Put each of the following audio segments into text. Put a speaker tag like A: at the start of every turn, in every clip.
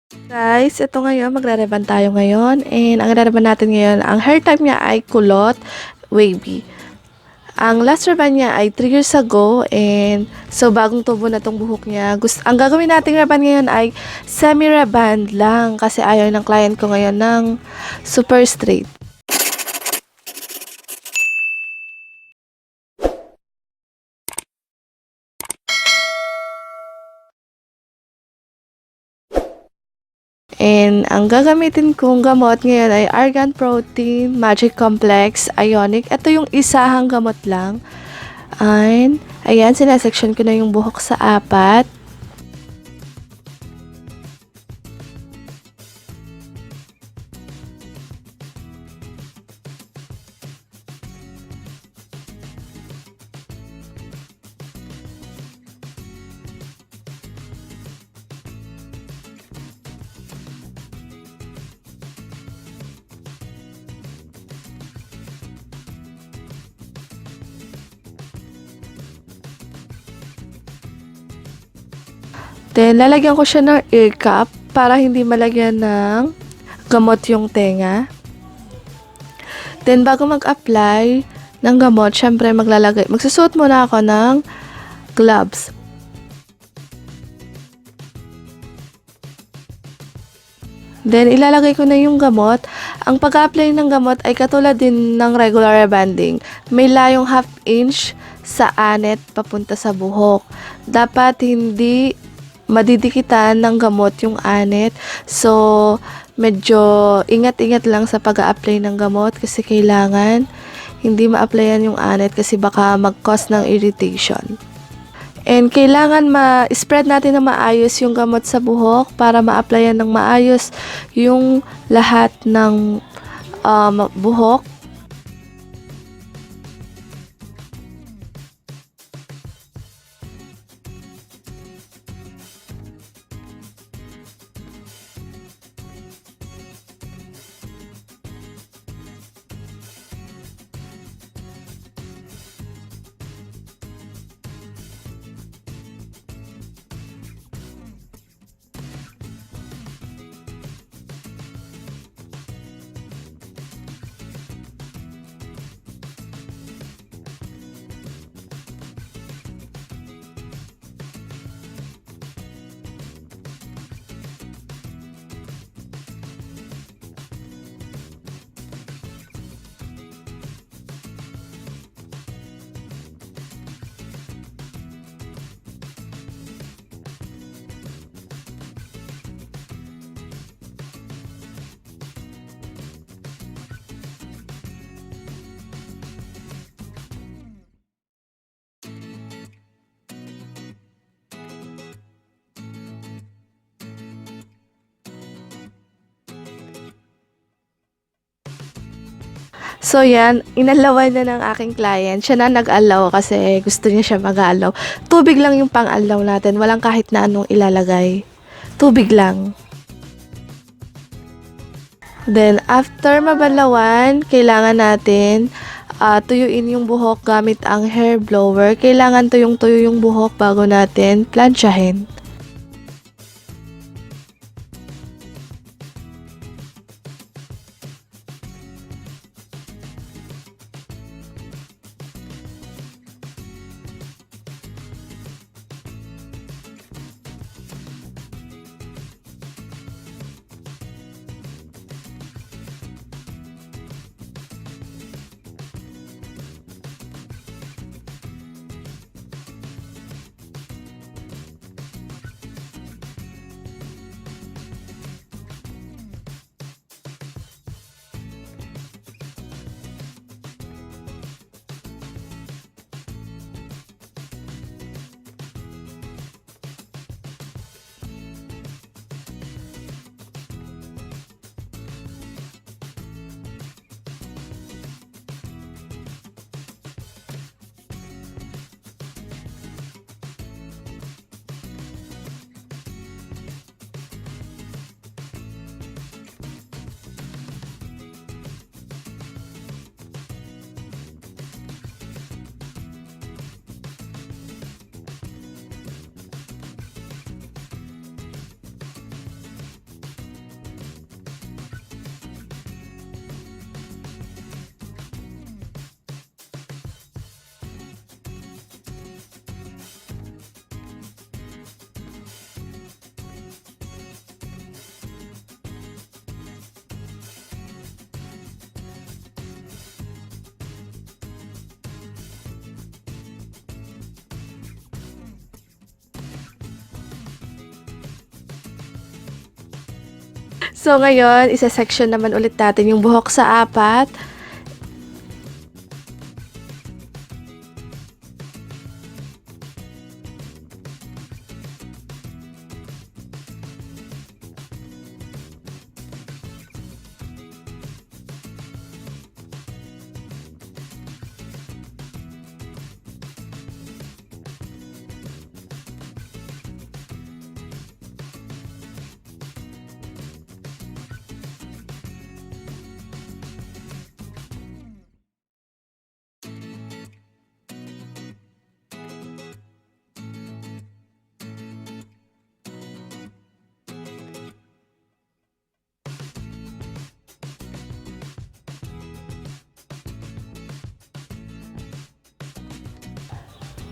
A: Guys, ito ngayon, magre-rebond tayo ngayon. And ang re-rebond natin ngayon, ang hair type niya ay kulot, wavy. Ang last rebond niya ay 3 years ago. And so, bagong tubo na tong buhok niya. Ang gagawin nating rebond ngayon ay semi-rebond lang. Kasi ayaw ng client ko ngayon ng super straight. And ang gagamitin kong gamot ngayon ay Argan Protein, Magic Complex, Ionic. Ito yung isahang gamot lang. And, ayan, sinesection ko na yung buhok sa 4. Then, lalagyan ko siya ng ear cup para hindi malagyan ng gamot yung tenga. Then, bago mag-apply ng gamot, syempre magsusuot muna ako ng gloves. Then, ilalagay ko na yung gamot. Ang pag-apply ng gamot ay katulad din ng regular rebonding. May layong 1/2 inch sa anet papunta sa buhok. Dapat hindi madidikitan ng gamot yung anet. So, medyo ingat-ingat lang sa pag-a-apply ng gamot kasi kailangan hindi ma-applyan yung anet kasi baka mag-cause ng irritation. And kailangan ma-spread natin na maayos yung gamot sa buhok para ma-applyan ng maayos yung lahat ng buhok. So yan, inalawan na ng aking client. Siya na nag-allow kasi gusto niya siya mag-allow. Tubig lang yung pang-allow natin. Walang kahit na anong ilalagay. Tubig lang. Then, after mabalawan, kailangan natin tuyuin yung buhok gamit ang hair blower. Kailangan tuyong-tuyo yung buhok bago natin plansyahin. So, ngayon, isa-section naman ulit natin yung buhok sa 4.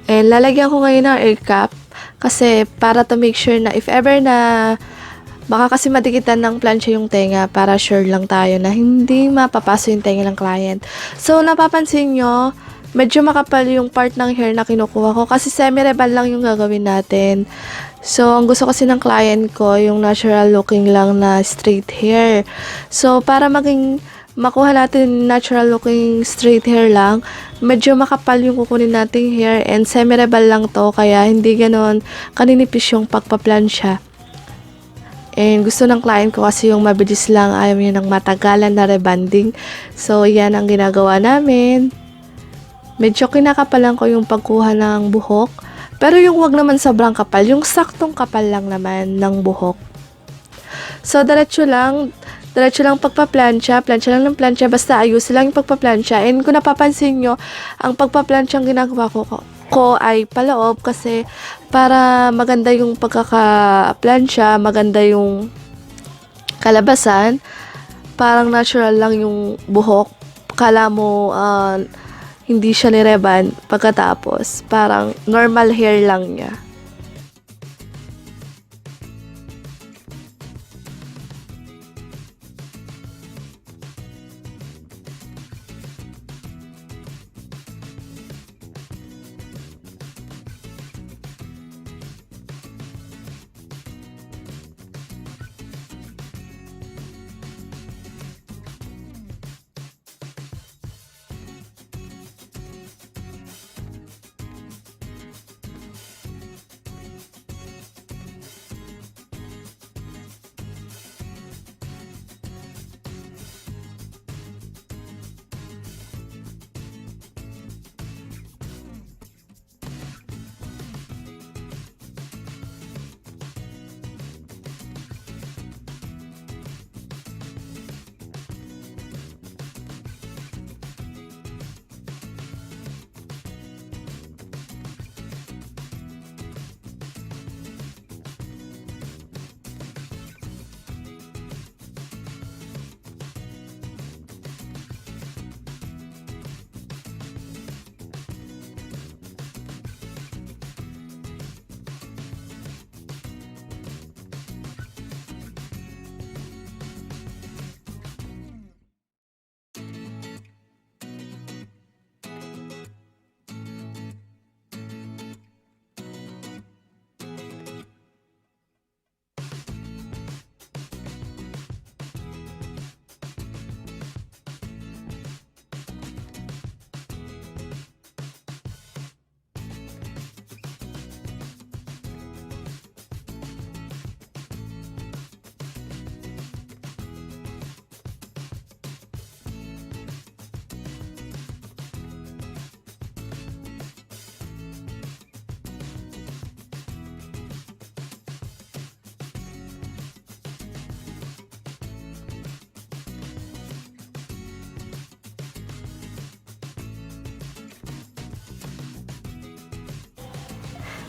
A: And lalagyan ko ngayon ng air cap kasi para to make sure na if ever na baka kasi madikitan ng plancha yung tenga, para sure lang tayo na hindi mapapaso yung tenga ng client. So, napapansin nyo, medyo makapal yung part ng hair na kinukuha ko kasi semi-rebond lang yung gagawin natin. So, ang gusto kasi ng client ko, yung natural looking lang na straight hair. So, para makuha natin natural looking straight hair lang, medyo makapal yung kukunin nating hair and semi-rebond lang to, kaya hindi ganon kaninipis yung pagpa-plansya. And gusto ng client ko kasi yung mabilis lang, ayaw niya ng matagalan na rebonding. So, yan ang ginagawa namin. Medyo kinakapalan ko yung pagkuha ng buhok, pero yung wag naman sobrang kapal, yung saktong kapal lang naman ng buhok. So, diretso lang pagpa-plancha, plancha lang ng plancha, basta ayos lang yung pagpa-plancha. And kung napapansin nyo, ang pagpa-plancha ang ginagawa ko ay paloob kasi para maganda yung pagkaka-plancha, maganda yung kalabasan, parang natural lang yung buhok. Kala mo hindi siya ni-rebond, pagkatapos parang normal hair lang niya.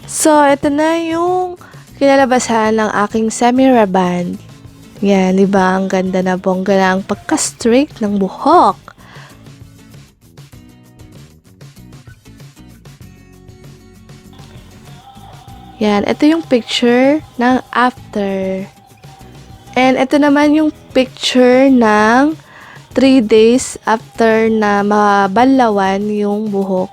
A: So, ito na yung kinalabasan ng aking semi-rebond. Yan, di ba? Ang ganda na, bongga na ang pagka-straight ng buhok. Yan, ito yung picture ng after. And ito naman yung picture ng 3 days after na mabanlawan yung buhok.